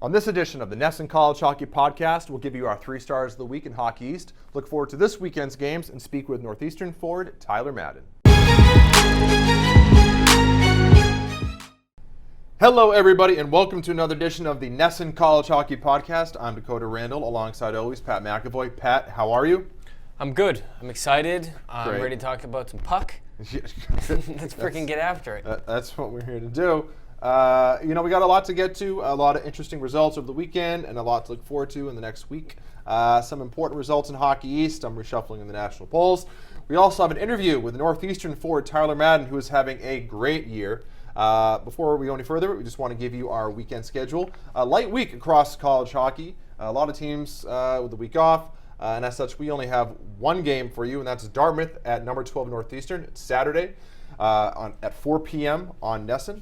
On this edition of the NESN College Hockey Podcast, we'll give you our 3 stars of the week in Hockey East. Look forward to this weekend's games and speak with Northeastern forward Tyler Madden. Hello, everybody, and welcome to another edition of the NESN College Hockey Podcast. I'm Dakota, Randall, alongside always Pat McAvoy. Pat, how are you? I'm good. I'm excited. I'm Great. ready to talk about some puck. Let's freaking get after it. That's what we're here to do. We got a lot to get to, a lot of interesting results over the weekend, and a lot to look forward to in the next week. Some important results in Hockey East. I'm reshuffling in the national polls. We also have an interview with Northeastern forward Tyler Madden, who is having a great year. Before we go any further, we just want to give you our weekend schedule. A light week across college hockey. A lot of teams with the week off. And as such, we only have one game for you, and that's Dartmouth at number 12 Northeastern. It's Saturday at 4 p.m. on NESN.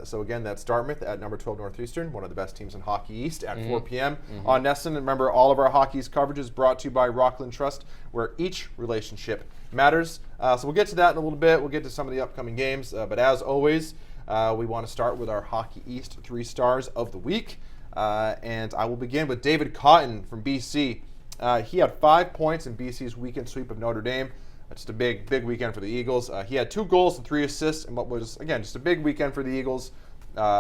So again, that's Dartmouth at number 12 Northeastern, one of the best teams in Hockey East at 4 p.m. on NESN. And remember, all of our Hockey East coverage is brought to you by Rockland Trust, where each relationship matters. So we'll get to that in a little bit. We'll get to some of the upcoming games. But as always, we want to start with our Hockey East 3 stars of the week. And I will begin with David Cotton from BC. He had 5 points in BC's weekend sweep of Notre Dame. Just a big weekend for the Eagles. He had 2 goals and 3 assists in what was, again, just a big weekend for the Eagles.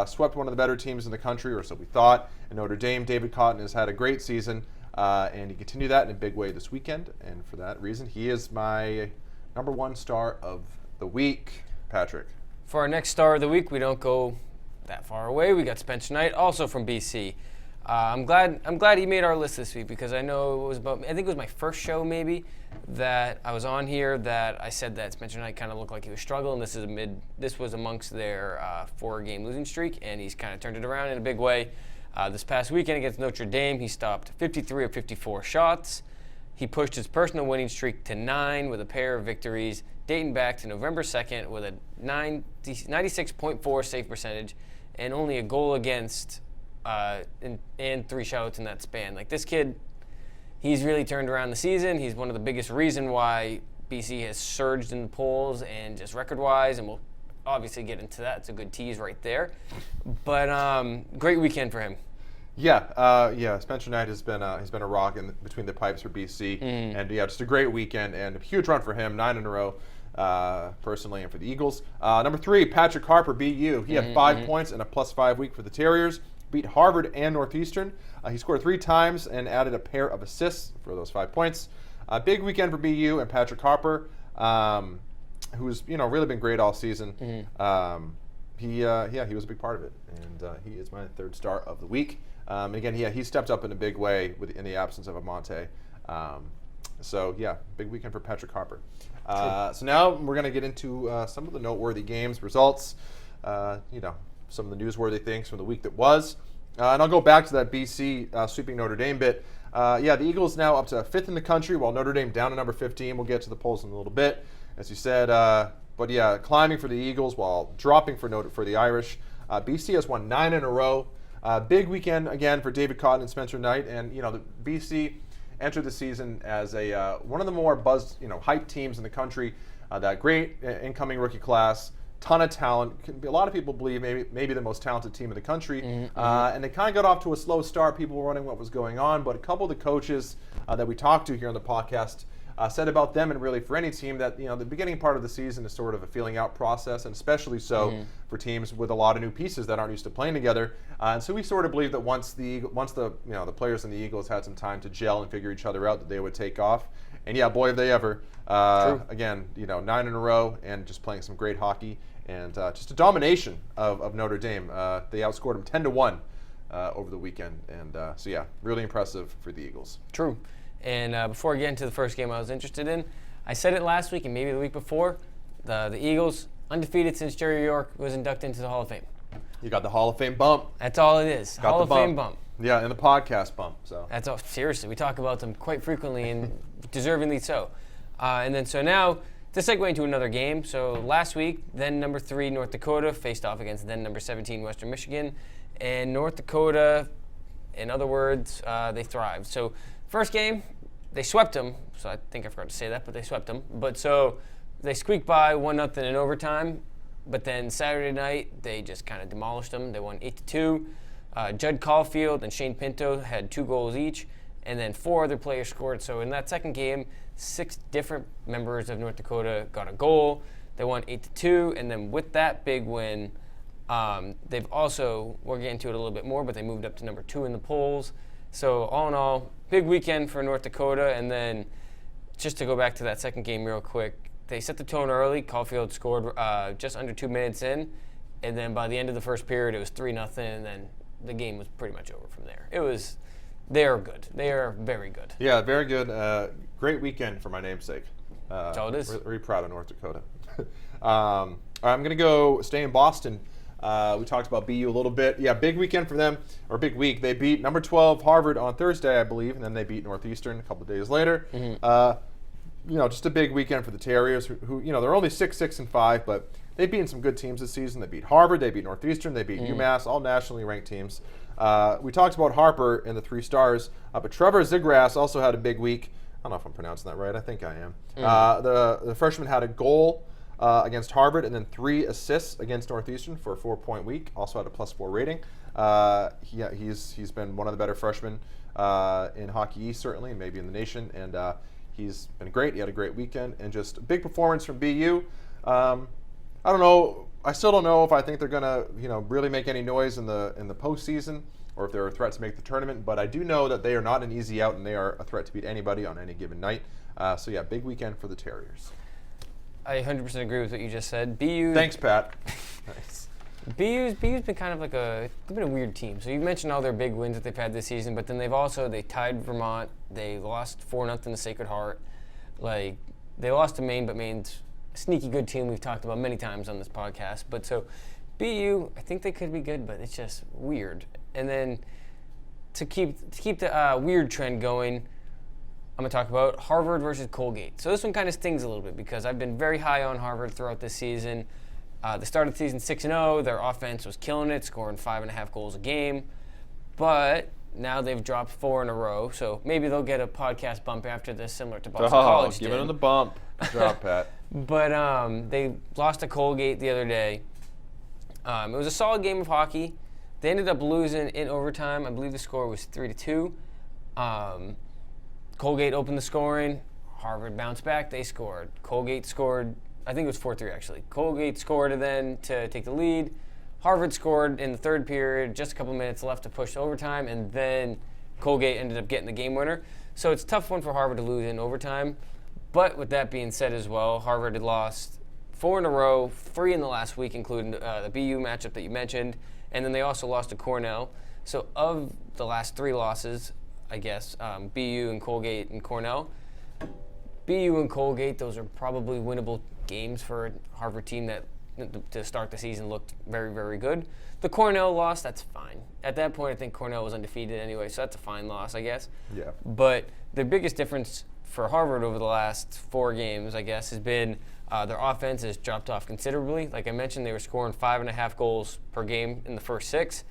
Swept one of the better teams in the country, or so we thought. In Notre Dame, David Cotton has had a great season, and he continued that in a big way this weekend. And for that reason, he is my number 1 star of the week. Patrick. For our next star of the week, we don't go that far away. We got Spencer Knight, also from BC. I'm glad he made our list this week, because I know I think it was my first show maybe that I was on here that I said that Spencer Knight kind of looked like he was struggling. This was amongst their 4-game losing streak, and he's kind of turned it around in a big way. This past weekend against Notre Dame, he stopped 53 of 54 shots. He pushed his personal winning streak to 9 with a pair of victories dating back to November 2nd with a 96.4 save percentage and only a goal against and 3 shutouts in that span. Like, this kid, he's really turned around the season. He's one of the biggest reason why BC has surged in the polls and just record-wise, and we'll obviously get into that. It's a good tease right there. But great weekend for him. Yeah. Spencer Knight has been a rock between the pipes for BC, and just a great weekend and a huge run for him, 9 in a row. Personally, and for the Eagles. Number 3, Patrick Harper, BU. He had 5 points and a +5 week for the Terriers. Beat Harvard and Northeastern. He scored 3 times and added a pair of assists for those 5 points. Big weekend for BU and Patrick Harper, who's really been great all season. He was a big part of it, and he is my 3rd star of the week. Again, he stepped up in a big way in the absence of Amante. Big weekend for Patrick Harper. So now we're going to get into some of the noteworthy games, results, some of the newsworthy things from the week that was. And I'll go back to that BC sweeping Notre Dame bit. The Eagles now up to 5th in the country, while Notre Dame down to number 15. We'll get to the polls in a little bit, as you said. Climbing for the Eagles while dropping for the Irish. BC has won 9 in a row. Big weekend again for David Cotton and Spencer Knight. And the BC entered the season as one of the more buzzed, hyped teams in the country. That great incoming rookie class. Ton of talent. A lot of people believe maybe the most talented team in the country. And they kind of got off to a slow start. People were wondering what was going on. But a couple of the coaches that we talked to here on the podcast said about them, and really for any team, that the beginning part of the season is sort of a feeling out process, and especially so for teams with a lot of new pieces that aren't used to playing together. And so we sort of believe that once the players in the Eagles had some time to gel and figure each other out, that they would take off. And boy, have they ever. Again, 9 in a row and just playing some great hockey. And just a domination of Notre Dame. They outscored them 10-1 over the weekend. And really impressive for the Eagles. True. And before I get into the first game I was interested in, I said it last week and maybe the week before, the Eagles, undefeated since Jerry York was inducted into the Hall of Fame. You got the Hall of Fame bump. That's all it is. Got Hall of bump. Fame bump. Yeah, and the podcast bump. So that's all. Seriously, we talk about them quite frequently and deservingly so. So now to segue into another game. So last week, then number 3 North Dakota faced off against then number 17 Western Michigan, and North Dakota, in other words, they thrived. So first game, they swept them. So I think I forgot to say that, but they swept them. But so they squeaked by 1-0 in overtime. But then Saturday night, they just kind of demolished them. They won 8-2. Judd Caulfield and Shane Pinto had 2 goals each, and then 4 other players scored. So in that second game, 6 different members of North Dakota got a goal. They won 8-2, and then with that big win, they've also, we'll get into it a little bit more, but they moved up to number 2 in the polls. So all in all, big weekend for North Dakota. And then just to go back to that second game real quick, they set the tone early. Caulfield scored just under 2 minutes in, and then by the end of the first period, it was 3-0, and then the game was pretty much over from there. They are good. They are very good. Yeah, very good. Great weekend for my namesake. That's all it is. Really proud of North Dakota. All right, I'm going to stay in Boston. We talked about BU a little bit. Yeah, big weekend for them, or big week. They beat number 12 Harvard on Thursday, I believe, and then they beat Northeastern a couple of days later. Just a big weekend for the Terriers, who they're only 6-5, but they've beaten some good teams this season. They beat Harvard, they beat Northeastern, they beat UMass, all nationally ranked teams. We talked about Harper and the 3 stars, but Trevor Zigras also had a big week. I don't know if I'm pronouncing that right. I think I am. The freshman had a goal against Harvard and then 3 assists against Northeastern for a 4-point week. Also had a +4 rating. He's been one of the better freshmen in Hockey East, certainly, and maybe in the nation. And he's been great. He had a great weekend, and just a big performance from BU. I don't know. I still don't know if I think they're gonna, really make any noise in the postseason, or if they're a threat to make the tournament. But I do know that they are not an easy out, and they are a threat to beat anybody on any given night. So yeah, big weekend for the Terriers. I 100% agree with what you just said. BU. Thanks, Pat. Nice. BU's been kind of like they've been a weird team. So you mentioned all their big wins that they've had this season, but then they tied Vermont. They lost 4-0 to Sacred Heart. Like, they lost to Maine, but Maine's a sneaky good team we've talked about many times on this podcast. But so BU, I think they could be good, but it's just weird. And then to keep the weird trend going, I'm going to talk about Harvard versus Colgate. So this one kind of stings a little bit because I've been very high on Harvard throughout this season. The start of the season 6-0, their offense was killing it, scoring 5.5 goals a game. But now they've dropped 4 in a row, so maybe they'll get a podcast bump after this, similar to Boston College did. Give it the bump. Drop, Pat. But they lost to Colgate the other day. It was a solid game of hockey. They ended up losing in overtime. I believe the score was 3-2. Colgate opened the scoring. Harvard bounced back. They scored. Colgate scored. I think it was 4-3 actually. Colgate scored then to take the lead. Harvard scored in the third period, just a couple minutes left to push to overtime, and then Colgate ended up getting the game winner. So it's a tough one for Harvard to lose in overtime. But with that being said as well, Harvard had lost 4 in a row, 3 in the last week, including the BU matchup that you mentioned, and then they also lost to Cornell. So of the last 3 losses, I guess, BU and Colgate and Cornell, BU and Colgate, those are probably winnable games for a Harvard team that to start the season looked very, very good. The Cornell loss, that's fine. At that point, I think Cornell was undefeated anyway, so that's a fine loss, I guess. Yeah. But the biggest difference for Harvard over the last 4 games, I guess, has been their offense has dropped off considerably. Like I mentioned, they were scoring 5.5 goals per game in the first 6.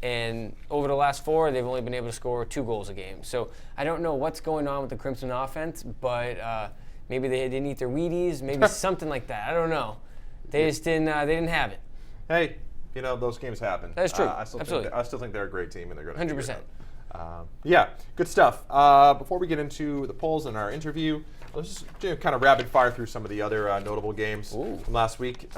And over the last 4, they've only been able to score 2 goals a game. So I don't know what's going on with the Crimson offense, but maybe they didn't eat their Wheaties, maybe something like that. I don't know. They just didn't. They didn't have it. Hey, those games happen. That's true. I still think they're a great team, and they're going to 100%. Yeah, good stuff. Before we get into the polls and our interview, let's just kind of rapid fire through some of the other notable games from last week.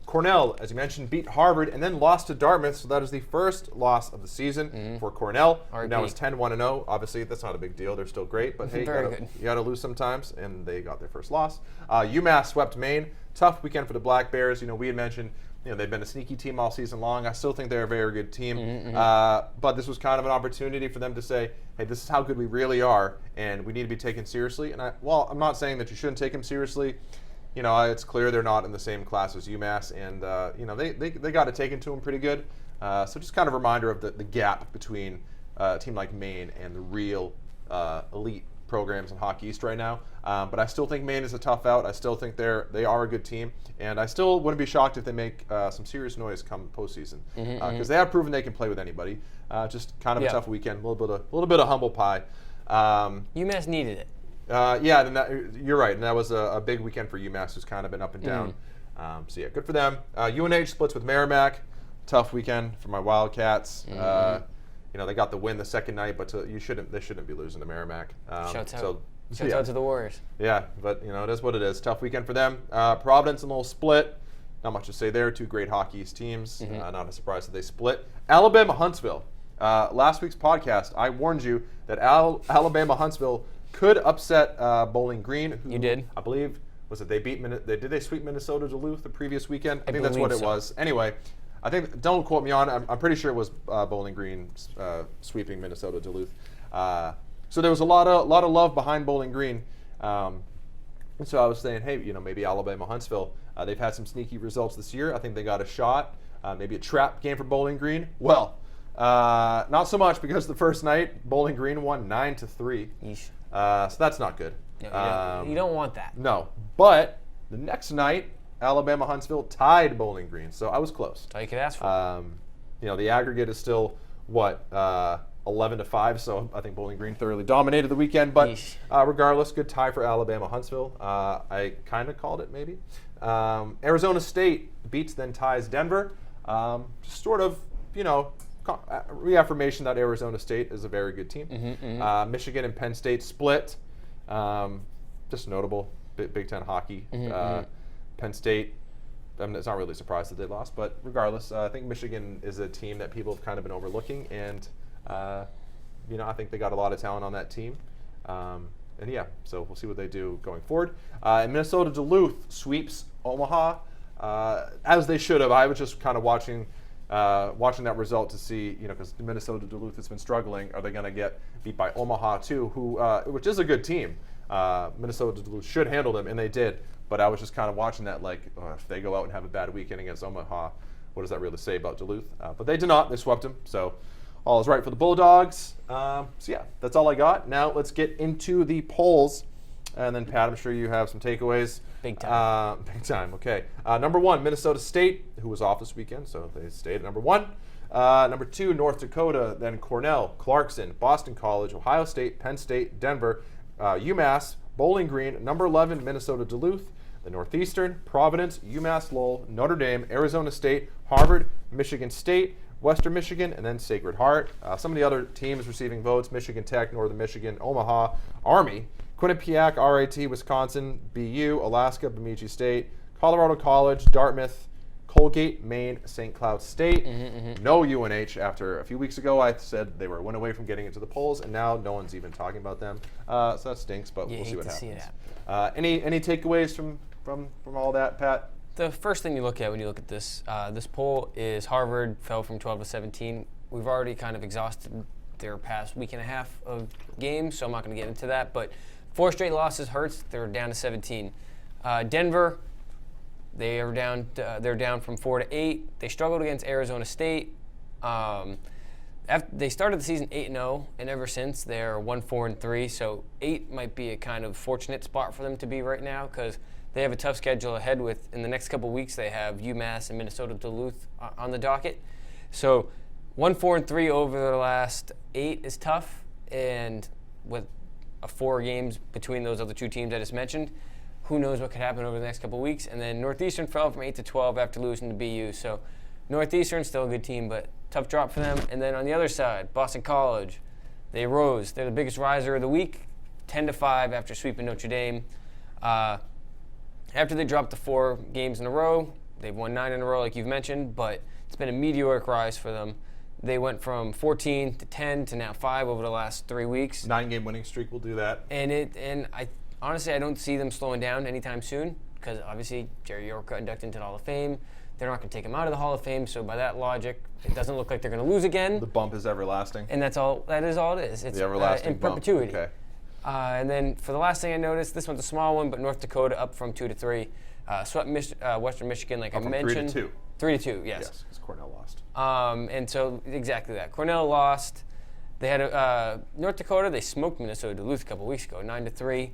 Cornell, as you mentioned, beat Harvard and then lost to Dartmouth, so that is the first loss of the season for Cornell. Now it's 10-1-0. Obviously, that's not a big deal. They're still great, but hey, you got to lose sometimes, and they got their first loss. UMass swept Maine. Tough weekend for the Black Bears. We had mentioned they've been a sneaky team all season long. I still think they're a very good team, but this was kind of an opportunity for them to say, hey, this is how good we really are, and we need to be taken seriously. And I'm not saying that you shouldn't take them seriously. It's clear they're not in the same class as UMass, and they got it taken to them pretty good. So just kind of a reminder of the gap between a team like Maine and the real elite programs in Hockey East right now. But I still think Maine is a tough out. I still think they are a good team, and I still wouldn't be shocked if they make some serious noise come postseason because they have proven they can play with anybody. Just kind of a tough weekend, a little bit of humble pie. UMass needed it. You're right, and that was a big weekend for UMass, who's kind of been up and down. So yeah, good for them. UNH splits with Merrimack. tough weekend for my Wildcats. They got the win the second night, but they shouldn't be losing to Merrimack. Shouts out to the Warriors. Yeah, but it is what it is. Tough weekend for them. Providence, a little split. Not much to say there. Two great Hockey East teams. Not a surprise that they split. Alabama, Huntsville. Last week's podcast, I warned you that Alabama, Huntsville could upset Bowling Green. Who, you did. I believe, did they sweep Minnesota Duluth the previous weekend? I think that's what it was. Anyway, I think, don't quote me on it. I'm pretty sure it was Bowling Green sweeping Minnesota Duluth. So there was a lot of love behind Bowling Green. And so I was saying, hey, maybe Alabama, Huntsville. They've had some sneaky results this year. I think they got a shot. Maybe a trap game for Bowling Green. Well, not so much, because the first night Bowling Green won 9-3. So that's not good. No, you don't want that. No, but the next night Alabama Huntsville tied Bowling Green, so I was close. That's all you could ask for. The aggregate is still 11-5, so I think Bowling Green thoroughly dominated the weekend. But regardless, good tie for Alabama Huntsville. I kind of called it maybe. Arizona State beats then ties Denver. Just sort of reaffirmation that Arizona State is a very good team. Michigan and Penn State split. Just notable, Big Ten hockey. Penn State, it's not really a surprise that they lost, but regardless, I think Michigan is a team that people have kind of been overlooking, and I think they got a lot of talent on that team. So we'll see what they do going forward. And Minnesota Duluth sweeps Omaha, as they should have. I was just kind of watching that result to see, because Minnesota Duluth has been struggling. Are they going to get beat by Omaha too, which is a good team? Minnesota Duluth should handle them, and they did. But I was just kind of watching that if they go out and have a bad weekend against Omaha, what does that really say about Duluth? But they did not. They swept them. So all is right for the Bulldogs. That's all I got. Now let's get into the polls. And then, Pat, I'm sure you have some takeaways. Big time. Big time, okay. Number 1, Minnesota State, who was off this weekend, so they stayed at number 1. Number 2, North Dakota, then Cornell, Clarkson, Boston College, Ohio State, Penn State, Denver, UMass, Bowling Green, number 11, Minnesota Duluth, the Northeastern, Providence, UMass Lowell, Notre Dame, Arizona State, Harvard, Michigan State, Western Michigan, and then Sacred Heart. Some of the other teams receiving votes: Michigan Tech, Northern Michigan, Omaha, Army, Quinnipiac, RIT, Wisconsin, BU, Alaska, Bemidji State, Colorado College, Dartmouth, Colgate, Maine, St. Cloud State. No UNH. After a few weeks ago, I said they were one away from getting into the polls, and now no one's even talking about them. So that stinks, but we'll see what happens. Any takeaways from all that, Pat? The first thing you look at when you look at this poll is Harvard fell from 12 to 17. We've already kind of exhausted their past week and a half of games, so I'm not going to get into that. But 4 straight losses hurts. They're down to 17. Denver, they're down from 4 to 8. They struggled against Arizona State. They started the season 8-0, and ever since they're 1-4-3. So 8 might be a kind of fortunate spot for them to be right now, because they have a tough schedule ahead. In the next couple of weeks, they have UMass and Minnesota Duluth on the docket. So 1-4-3 over the last 8 is tough, and with 4 games between those other 2 teams I just mentioned, who knows what could happen over the next couple of weeks. And then Northeastern fell from 8 to 12 after losing to BU. So Northeastern still a good team, but tough drop for them. And then on the other side, Boston College, they rose. They're the biggest riser of the week, 10-5 after sweeping Notre Dame. After they dropped the 4 games in a row, they've won 9 in a row, like you've mentioned, but it's been a meteoric rise for them. They went from 14 to 10 to now 5 over the last 3 weeks. 9-game winning streak will do that. And I honestly don't see them slowing down anytime soon, because obviously Jerry York got inducted into the Hall of Fame. They're not going to take him out of the Hall of Fame, so by that logic, it doesn't look like they're going to lose again. The bump is everlasting. And that is all it is. It's the everlasting in perpetuity. Bump. Okay. And then for the last thing I noticed, this one's a small one, but North Dakota up from 2 to 3. Swept Western Michigan, like I mentioned. 3 to 2. 3 to 2, yes. Yes, because Cornell lost. And so exactly that. Cornell lost. They had North Dakota. They smoked Minnesota Duluth a couple weeks ago, 9 to 3.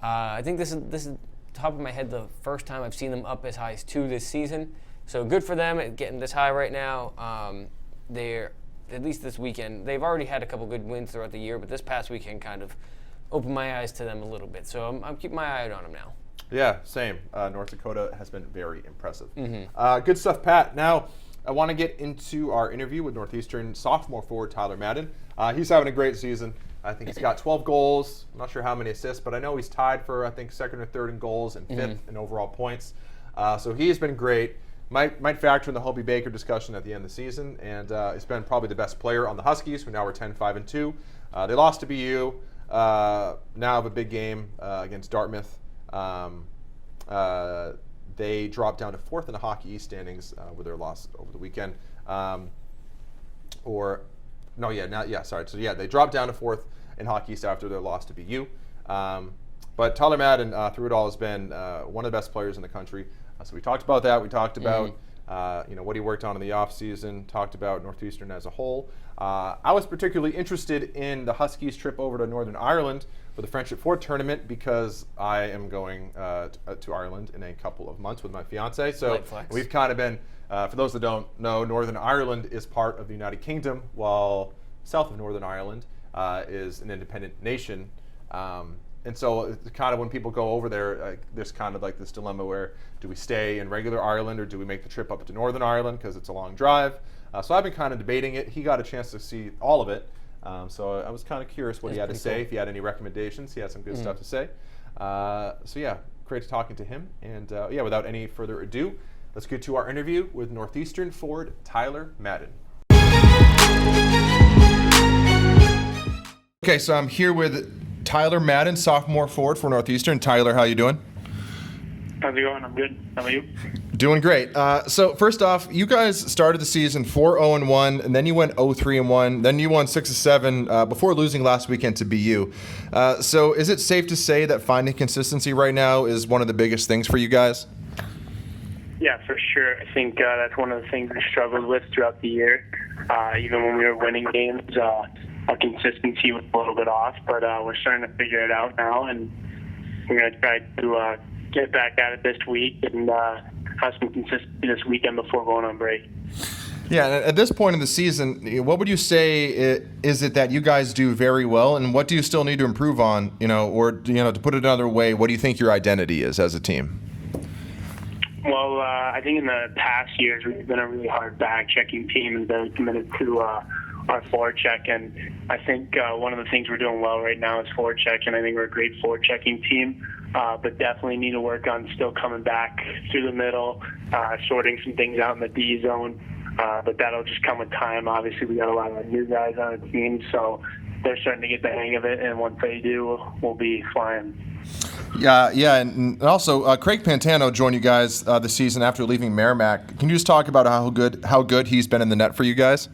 I think this is top of my head the first time I've seen them up as high as 2 this season. So good for them at getting this high right now. They're at least this weekend. They've already had a couple good wins throughout the year, but this past weekend kind of opened my eyes to them a little bit. So I'm keeping my eye out on them now. Yeah, same. North Dakota has been very impressive. Good stuff, Pat. Now, I want to get into our interview with Northeastern sophomore forward Tyler Madden. He's having a great season. I think he's got 12 goals. I'm not sure how many assists, but I know he's tied for, I think, second or third in goals and fifth in overall points. So he's been great. Might factor in the Hobie Baker discussion at the end of the season, and he's been probably the best player on the Huskies, who now are 10-5-2. They lost to BU. Now have a big game against Dartmouth. They dropped down to fourth in the Hockey East standings with their loss over the weekend. They dropped down to fourth in Hockey East after their loss to BU. But Tyler Madden, through it all, has been one of the best players in the country. So we talked about that. We talked about what he worked on in the offseason, talked about Northeastern as a whole. I was particularly interested in the Huskies' trip over to Northern Ireland for the Friendship Fort tournament because I am going to Ireland in a couple of months with my fiance. So we've kind of been, for those that don't know, Northern Ireland is part of the United Kingdom, while south of Northern Ireland is an independent nation. And so it's kind of when people go over there, there's kind of like this dilemma where do we stay in regular Ireland or do we make the trip up to Northern Ireland because it's a long drive? So I've been kind of debating it. He got a chance to see all of it. So I was kind of curious what he had to say, if he had any recommendations. He had some good stuff to say. Great talking to him. And without any further ado, let's get to our interview with Northeastern forward Tyler Madden. Okay, so I'm here with Tyler Madden, sophomore forward for Northeastern. Tyler, how you doing? How's it going? I'm good. How about you? Doing great. So first off, you guys started the season 4-0-1, and then you went 0-3-1. Then you won 6-7 before losing last weekend to BU. So is it safe to say that finding consistency right now is one of the biggest things for you guys? Yeah, for sure. I think that's one of the things we struggled with throughout the year. Even when we were winning games, our consistency was a little bit off, but we're starting to figure it out now, and we're going to try to get back at it this week and have some consistency this weekend before going on break. Yeah, at this point in the season, what would you say is it that you guys do very well, and what do you still need to improve on, or to put it another way, what do you think your identity is as a team? Well, I think in the past years we've been a really hard back-checking team and very committed to our forecheck, and I think one of the things we're doing well right now is forecheck, and I think we're a great forechecking team, but definitely need to work on still coming back through the middle, sorting some things out in the D zone, but that'll just come with time. Obviously, we got a lot of new guys on the team, so they're starting to get the hang of it, and once they do, we'll be flying. Yeah, and also Craig Pantano joined you guys this season after leaving Merrimack. Can you just talk about how good he's been in the net for you guys?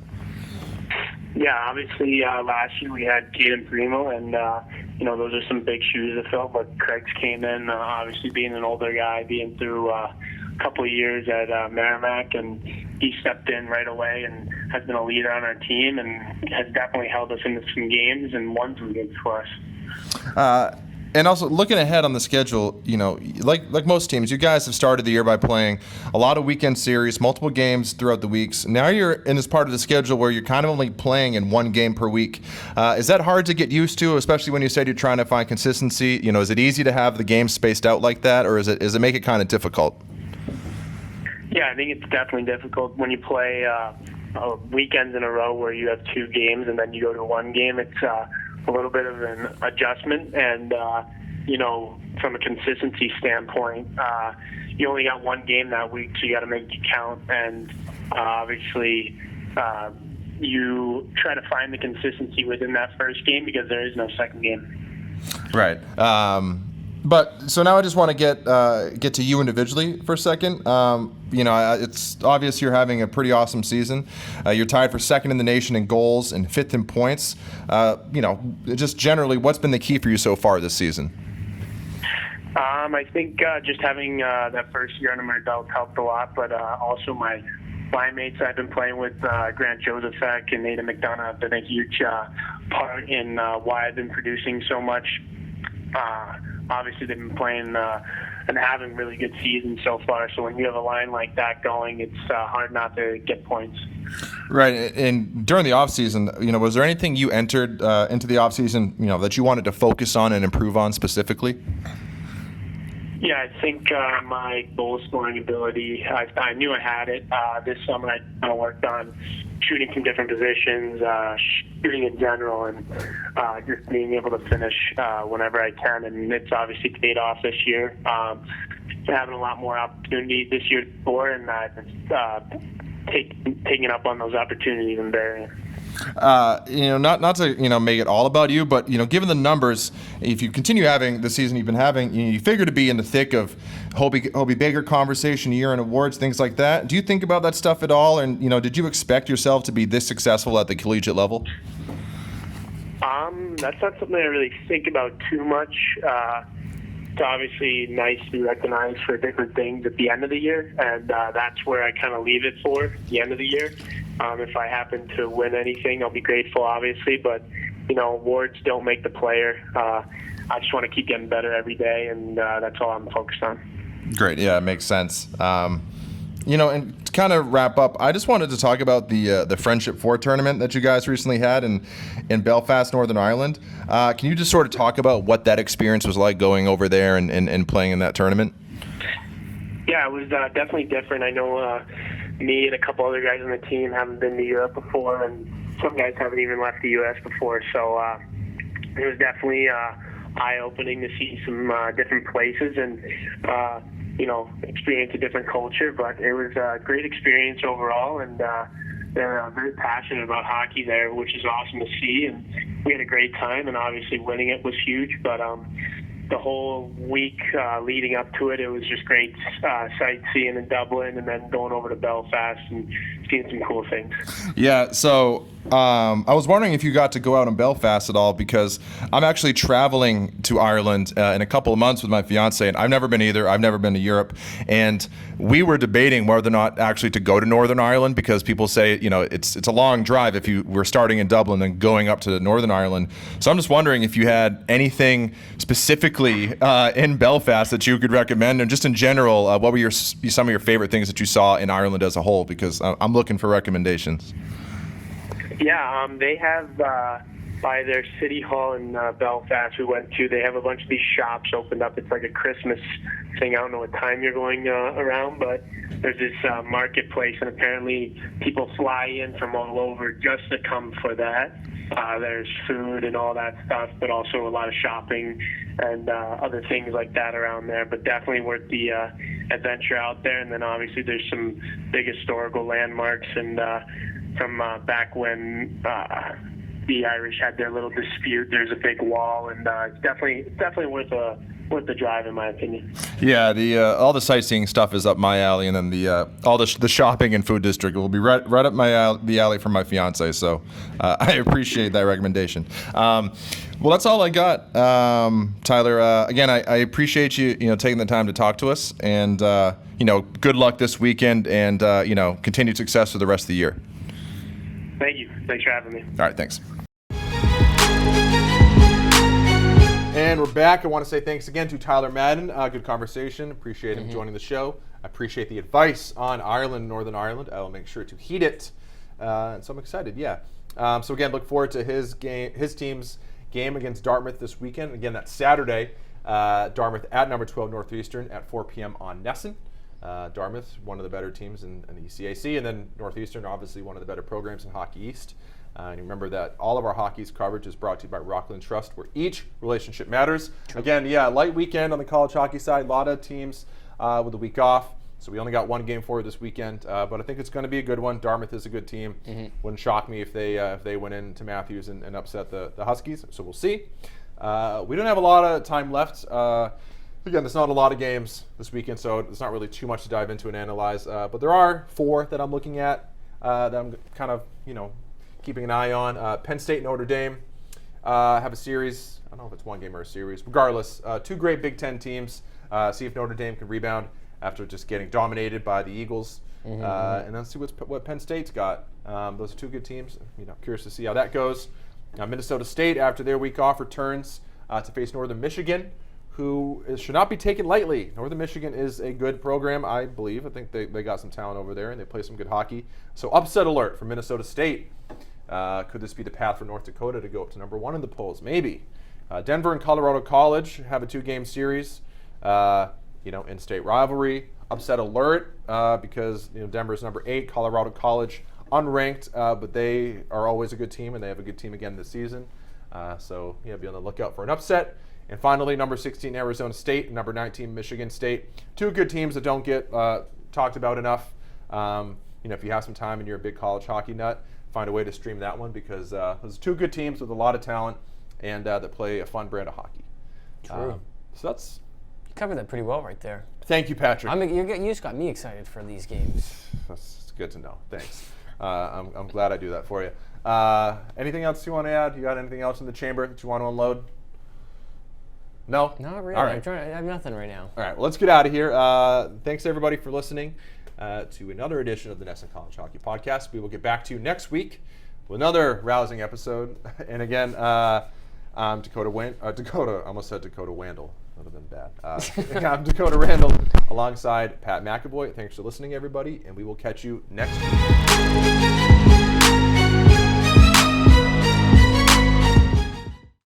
Yeah, obviously last year we had Caden Primo, and those are some big shoes to fill. But Craig's came in, obviously being an older guy, being through a couple of years at Merrimack, and he stepped in right away and has been a leader on our team and has definitely held us into some games and won some games for us. And also, looking ahead on the schedule, like most teams, you guys have started the year by playing a lot of weekend series, multiple games throughout the weeks. Now you're in this part of the schedule where you're kind of only playing in one game per week. Is that hard to get used to, especially when you said you're trying to find consistency? Is it easy to have the games spaced out like that, or does it make it kind of difficult? Yeah, I think it's definitely difficult when you play weekends in a row where you have two games and then you go to one game. It's a little bit of an adjustment, and from a consistency standpoint, you only got one game that week, so you got to make it count, and obviously you try to find the consistency within that first game because there is no second game. Right. But so now I just want to get to you individually for a second. It's obvious you're having a pretty awesome season. You're tied for second in the nation in goals and fifth in points. Just generally, what's been the key for you so far this season? I think just having that first year under my belt helped a lot, but also my line mates I've been playing with, Grant Josephek and Nathan McDonough, have been a huge part in why I've been producing so much. Obviously, they've been playing and having really good seasons so far. So when you have a line like that going, it's hard not to get points. Right. And during the offseason, was there anything you entered into the offseason, that you wanted to focus on and improve on specifically? Yeah, I think my goal scoring ability, I knew I had it. This summer I kind of worked on shooting from different positions, shooting in general, and just being able to finish whenever I can. And it's obviously paid off this year. Having a lot more opportunities this year before, and taking up on those opportunities and bearing it. Not to make it all about you, but given the numbers, if you continue having the season you've been having, you figure to be in the thick of Hobie Baker conversation, year-end awards, things like that. Do you think about that stuff at all? And did you expect yourself to be this successful at the collegiate level? That's not something I really think about too much. It's obviously nice to be recognized for different things at the end of the year, and that's where I kind of leave it for the end of the year. If I happen to win anything, I'll be grateful, obviously, but awards don't make the player. I just want to keep getting better every day, and that's all I'm focused on. Great. Yeah, it makes sense. And to kind of wrap up, I just wanted to talk about the Friendship 4 tournament that you guys recently had in Belfast, Northern Ireland. Can you just sort of talk about what that experience was like going over there and playing in that tournament? Yeah, it was definitely different. I know me and a couple other guys on the team haven't been to Europe before, and some guys haven't even left the U.S. before, so it was definitely eye-opening to see some different places and experience a different culture, but it was a great experience overall, and they're very passionate about hockey there, which is awesome to see, and we had a great time, and obviously winning it was huge, but the whole week leading up to it, it was just great sightseeing in Dublin and then going over to Belfast and seeing some cool things. Yeah, so I was wondering if you got to go out in Belfast at all, because I'm actually traveling to Ireland in a couple of months with my fiance, and I've never been either. I've never been to Europe, and we were debating whether or not actually to go to Northern Ireland, because people say it's a long drive if you were starting in Dublin and going up to Northern Ireland. So I'm just wondering if you had anything specifically in Belfast that you could recommend, and just in general, what were some of your favorite things that you saw in Ireland as a whole, because I'm looking for recommendations. Yeah, they have, by their city hall in Belfast we went to, they have a bunch of these shops opened up. It's like a Christmas thing. I don't know what time you're going around, but there's this marketplace, and apparently people fly in from all over just to come for that. There's food and all that stuff, but also a lot of shopping and other things like that around there, but definitely worth the adventure out there. And then obviously there's some big historical landmarks, and from back when the Irish had their little dispute, there's a big wall, and it's definitely worth the drive, in my opinion. Yeah, all the sightseeing stuff is up my alley, and then all the shopping and food district will be right up the alley for my fiance. So I appreciate that recommendation. Well, that's all I got, Tyler. Again, I appreciate you taking the time to talk to us, and good luck this weekend, and continued success for the rest of the year. Thank you. Thanks for having me. All right, thanks. And we're back. I want to say thanks again to Tyler Madden. Good conversation. Appreciate him joining the show. I appreciate the advice on Ireland, Northern Ireland. I will make sure to heed it. And so I'm excited. Yeah. So again, look forward to his team's game against Dartmouth this weekend. Again, that's Saturday. Dartmouth at number 12 Northeastern at 4 p.m. on NESN. Dartmouth, one of the better teams in the ECAC, and then Northeastern, obviously one of the better programs in Hockey East. And remember that all of our Hockey East coverage is brought to you by Rockland Trust, where each relationship matters. True. Again, light weekend on the college hockey side. A lot of teams with a week off, so we only got one game for this weekend. But I think it's going to be a good one. Dartmouth is a good team. Wouldn't shock me if they went into Matthews and upset the Huskies. So we'll see. We don't have a lot of time left. Again, there's not a lot of games this weekend, so there's not really too much to dive into and analyze. But there are 4 that I'm looking at that I'm kind of, keeping an eye on. Penn State, Notre Dame have a series. I don't know if it's one game or a series. Regardless, 2 great Big Ten teams. See if Notre Dame can rebound after just getting dominated by the Eagles. And then see what Penn State's got. Those are 2 good teams. Curious to see how that goes. Minnesota State, after their week off, returns to face Northern Michigan, who should not be taken lightly. Northern Michigan is a good program, I believe. I think they got some talent over there, and they play some good hockey. So upset alert for Minnesota State. Could this be the path for North Dakota to go up to number 1 in the polls? Maybe. Denver and Colorado College have a 2-game series. in-state rivalry. Upset alert because Denver's number 8, Colorado College unranked, but they are always a good team, and they have a good team again this season. So be on the lookout for an upset. And finally, number 16, Arizona State, number 19, Michigan State. 2 good teams that don't get talked about enough. If you have some time and you're a big college hockey nut, find a way to stream that one because those are 2 good teams with a lot of talent and that play a fun brand of hockey. True. So that's... You covered that pretty well right there. Thank you, Patrick. You just got me excited for these games. That's good to know. Thanks. I'm glad I do that for you. Anything else you want to add? You got anything else in the chamber that you want to unload? No? Not really. All right. I have nothing right now. All right. Well, let's get out of here. Thanks, everybody, for listening to another edition of the NESN College Hockey Podcast. We will get back to you next week with another rousing episode. And again, Dakota, I almost said Dakota Wandel. That would have been bad. I'm Dakota Randall alongside Pat McAvoy. Thanks for listening, everybody, and we will catch you next week.